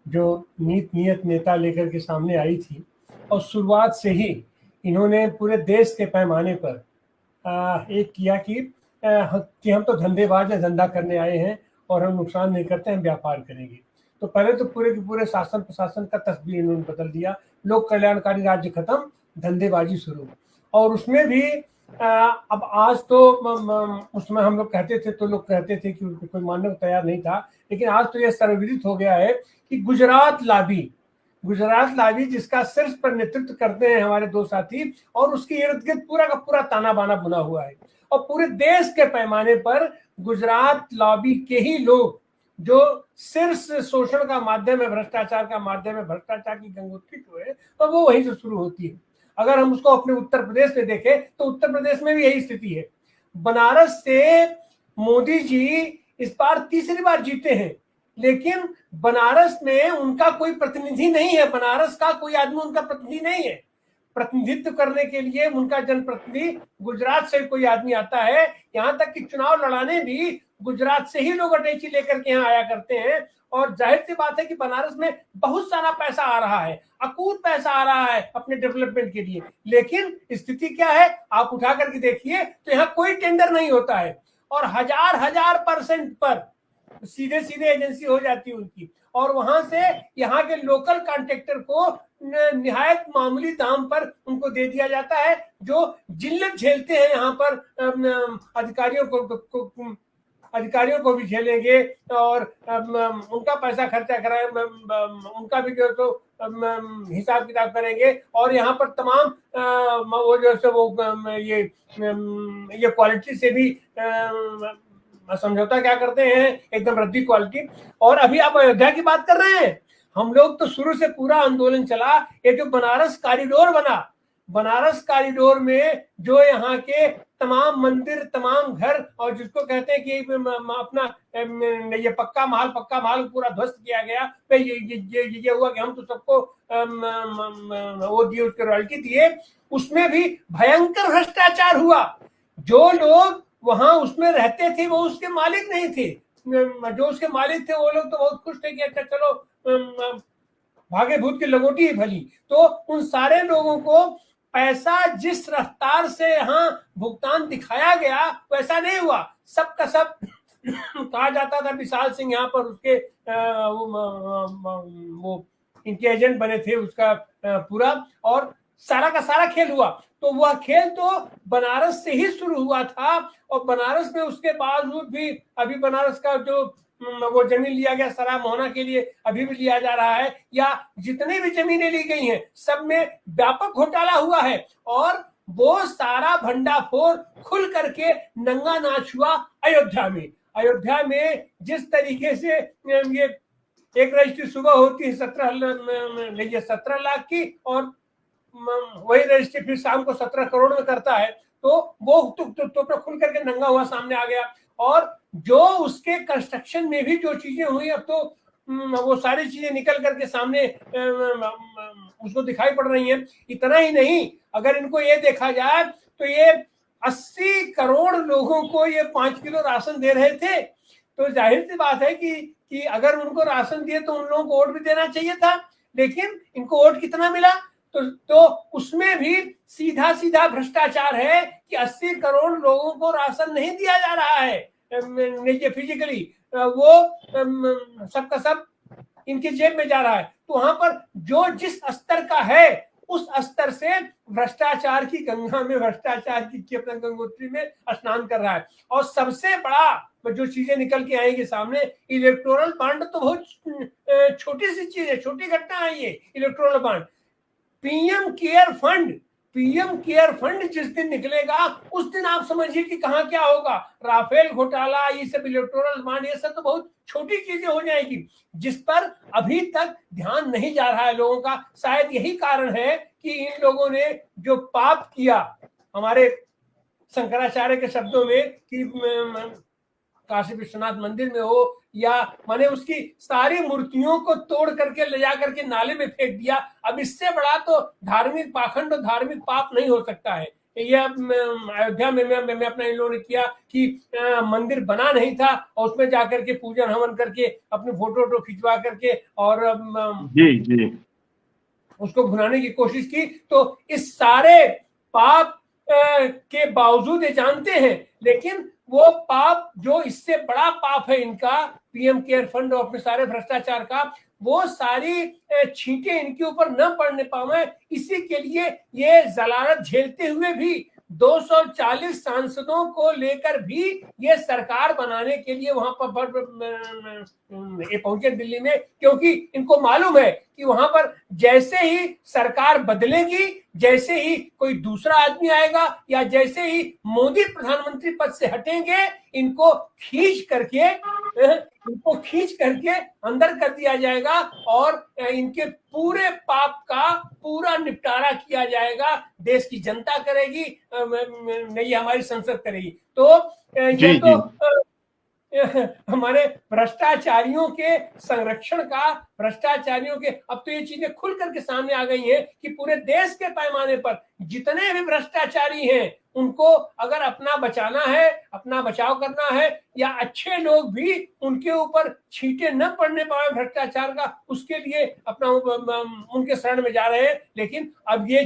जो नीयत नेता लेकर के सामने आई थी, और शुरुआत से ही इन्होंने पूरे देश के पैमाने पर एक किया कि हम तो धंधेबाज हैं, धंधा करने आए हैं और हम नुकसान नहीं करते, हम व्यापार करेंगे। तो पहले तो पूरे के पूरे शासन प्रशासन का तस्वीर इन्होंने बदल दिया। लोक कल्याणकारी राज्य खत्म, धंधेबाजी शुरू। और उसमें भी अब आज तो उसमें हम लोग कहते थे तो लोग कहते थे कि कोई मानने को तैयार नहीं था, लेकिन आज तो यह सर्वविदित हो गया है कि गुजरात लावी जिसका शीर्ष पर नेतृत्व करते हैं हमारे दो साथी, और उसके इर्द गिर्द पूरा का पूरा ताना बाना बुना हुआ है। और पूरे देश के पैमाने पर गुजरात लॉबी के ही लोग जो शीर्ष शोषण का माध्यम है, भ्रष्टाचार का माध्यम है, भ्रष्टाचार की गंगोत्री जो है, तो वो वहीं से शुरू होती है। अगर हम उसको अपने उत्तर प्रदेश में देखें तो उत्तर प्रदेश में भी यही स्थिति है। बनारस से मोदी जी इस बार तीसरी बार जीते हैं, लेकिन बनारस में उनका कोई प्रतिनिधि नहीं है, बनारस का कोई आदमी उनका प्रतिनिधि नहीं है। प्रतिनिधित्व करने के लिए उनका जनप्रतिनिधि गुजरात से कोई आदमी आता है। यहाँ तक कि चुनाव लड़ाने भी गुजरात से ही लोग अटैची लेकर के यहाँ आया करते हैं। और जाहिर सी बात है कि बनारस में बहुत सारा पैसा आ रहा है, अकूत पैसा आ रहा है अपने डेवलपमेंट के लिए। लेकिन स्थिति क्या है, आप उठा करके देखिए तो यहाँ कोई टेंडर नहीं होता है, और हजार % पर सीधे सीधे एजेंसी हो जाती है उनकी। और वहां से यहाँ के लोकल कॉन्ट्रैक्टर को निहायत मामूली दाम पर उनको दे दिया जाता है, जो जिल्लत झेलते हैं यहाँ पर अधिकारियों को भी झेलेंगे, और उनका पैसा खर्चा कराए, उनका भी जो तो हिसाब किताब करेंगे। और यहाँ पर तमाम वो जो है वो ये क्वालिटी से भी समझौता क्या करते हैं, एकदम रद्दी क्वालिटी। और अभी आप अयोध्या की बात कर रहे हैं, हम लोग तो शुरू से पूरा आंदोलन चला। ये जो बनारस कॉरिडोर बना, बनारस कॉरिडोर में जो यहाँ के तमाम मंदिर, तमाम घर, और जिसको कहते हैं कि अपना ये पक्का माल पूरा ध्वस्त किया गया। ये हुआ कि हम तो सबको वो दिए, उसके रॉयल्टी दिए, उसमें भी भयंकर भ्रष्टाचार हुआ। जो लोग वहां उसमें रहते थे वो उसके मालिक नहीं थे, जो उसके मालिक थे वो लोग तो बहुत खुश थे कि अच्छा चलो भागे भूत की लगोटी ही भली। तो उन सारे लोगों को पैसा जिस रफ्तार से यहाँ भुगतान दिखाया गया वैसा नहीं हुआ। सब का सब कहा जाता था विशाल सिंह यहाँ पर उसके वो इनके एजेंट बने थे उसका पूरा, और सारा का सारा खेल हुआ। तो वह खेल तो बनारस से ही शुरू हुआ था। और बनारस में उसके बावजूद भी अभी बनारस का जो वो जमीन लिया गया सराय मोहना के लिए, अभी भी लिया जा रहा है, या जितनी भी जमीनें ली गई हैं सब में व्यापक घोटाला हुआ है। और वो सारा भंडाफोड़ खुल करके नंगा नाच हुआ अयोध्या में जिस तरीके से ये एक रजिस्ट्री सुबह होती है 17 लाख की, और वही रजिस्ट्री फिर शाम को 17 करोड़ में करता है। तो वो तो खुल करके नंगा हुआ सामने आ गया। और जो उसके कंस्ट्रक्शन में भी जो चीजें हुई, अब तो वो सारी चीजें निकल करके सामने उसको दिखाई पड़ रही हैं। इतना ही नहीं, अगर इनको ये देखा जाए तो ये 80 करोड़ लोगों को ये 5 किलो राशन दे रहे थे। तो जाहिर सी बात है कि अगर उनको राशन दिए तो उन लोगों को वोट भी देना चाहिए था, लेकिन इनको वोट कितना मिला? तो उसमें भी सीधा भ्रष्टाचार है कि 80 करोड़ लोगों को राशन नहीं दिया जा रहा है फिजिकली, वो सबका सब इनके जेब में जा रहा है। तो वहां पर जो जिस स्तर का है उस स्तर से भ्रष्टाचार की गंगा में, भ्रष्टाचार की अपना गंगोत्री में स्नान कर रहा है। और सबसे बड़ा जो चीजें निकल के आएंगी सामने, इलेक्टोरल बॉन्ड तो बहुत छोटी सी चीज है, छोटी घटना है ये electoral bond. PM care fund जिस दिन निकलेगा उस दिन आप समझिए कि कहां क्या होगा। राफेल घोटाला, ये सब इलेक्टोरल बॉन्ड, ये सब तो बहुत छोटी चीजें हो जाएगी जिस पर अभी तक ध्यान नहीं जा रहा है लोगों का। शायद यही कारण है कि इन लोगों ने जो पाप किया, हमारे शंकराचार्य के शब्दों में कि काशी विश्वनाथ मंदिर में हो, या माने उसकी सारी मूर्तियों को तोड़ करके ले जा करके नाले में फेंक दिया। अब इससे बड़ा तो धार्मिक पाखंड और धार्मिक पाप नहीं हो सकता है। ये अयोध्या में मैं अपना इन लोगों ने किया कि मंदिर बना नहीं था और उसमें जाकर के पूजन हवन करके अपने फोटो खिंचवा करके और जी जी उसको भुनाने की कोशिश की। तो इस सारे पाप के बावजूद ये जानते हैं, लेकिन वो पाप जो इससे बड़ा पाप है इनका, पीएम केयर फंड और अपने सारे भ्रष्टाचार का, वो सारी छींटे इनके ऊपर न पड़ने पावे, इसी के लिए ये जलालत झेलते हुए भी 240 सांसदों को लेकर भी ये सरकार बनाने के लिए वहां पर ये पहुंचे दिल्ली में, क्योंकि इनको मालूम है कि वहां पर जैसे ही सरकार बदलेगी, जैसे ही कोई दूसरा आदमी आएगा या जैसे ही मोदी प्रधानमंत्री पद से हटेंगे, इनको खींच करके अंदर कर दिया जाएगा और इनके पूरे पाप का पूरा निपटारा किया जाएगा। देश की जनता करेगी, नहीं हमारी संसद करेगी। तो ये तो हमारे भ्रष्टाचारियों के संरक्षण का, भ्रष्टाचारियों के, अब तो ये चीजें खुल करके सामने आ गई हैं कि पूरे देश के पैमाने पर जितने भी भ्रष्टाचारी हैं उनको अगर अपना बचाना है, अपना बचाव करना है, या अच्छे लोग भी उनके ऊपर छींटे न पड़ने पाए भ्रष्टाचार का, उसके लिए अपना उनके शरण में जा रहे हैं। लेकिन अब ये